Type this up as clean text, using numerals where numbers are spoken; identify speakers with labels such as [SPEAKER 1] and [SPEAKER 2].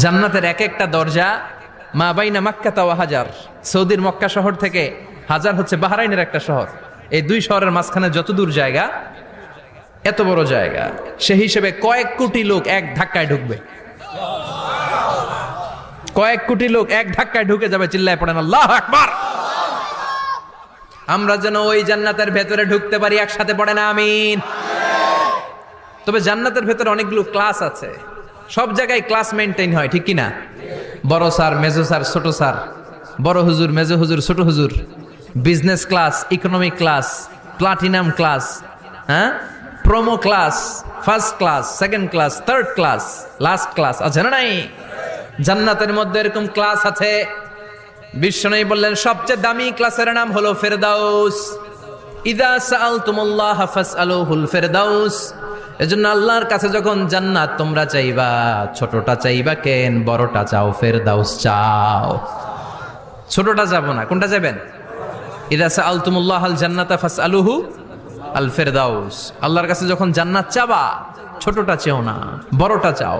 [SPEAKER 1] জান্নাতের এক একটা দরজা মা বাইনা মাক্কা ওয়া হাজার। সৌদির মক্কা শহর থেকে হাজার হচ্ছে বাহরাইনের একটা শহর। এই দুই শহরের মাঝখানে যত দূর জায়গা, এত বড় জায়গা, সেই হিসেবে কয়েক কোটি লোক এক ধাক্কায় ঢুকবে। কয়েক কোটি লোক এক ধাক্কায় ঢুকে যাবে। চিল্লায় পড়েন আল্লাহু আকবার। আমরা যেন ওই জান্নাতের ভেতরে ঢুকতে পারি, একসাথে পড়েন আমিন। তবে জান্নাতের ভেতরে অনেকগুলো ক্লাস আছে, সব জায়গায় ক্লাস মেনটেন হয়, ঠিক কিনা? বড় স্যার, মেজো স্যার, ছোট স্যার, বড় হুজুর, মেজো হুজুর, ছোট হুজুর, business class, economic class, platinum class, হ্যাঁ, promo class, first class, second class, third class, last class আছে না নাই? জান্নাতের মধ্যে এরকম ক্লাস আছে। বিশ্বনবী বললেন সবচেয়ে দামি ক্লাসের নাম হলো ফেরদাউস। ইযা সাআলতুমুল্লাহ ফাসআলুহুল ফেরদাউস। এজন্য আল্লাহর কাছে যখন জান্নাত তোমরা চাইবা, ছোটটা চাইবা কেন, বড়টা চাও, ফেরদাউস চাও। ছোটটা যাবো না, কোনটা যাবেন? ইযা সাআলতুমুল্লাহ আল জান্নাতা ফাসআলুহু আল ফেরদাউস। আল্লাহর কাছে যখন জান্নাত চাবা, ছোটটা চেও না, বড়টা চাও।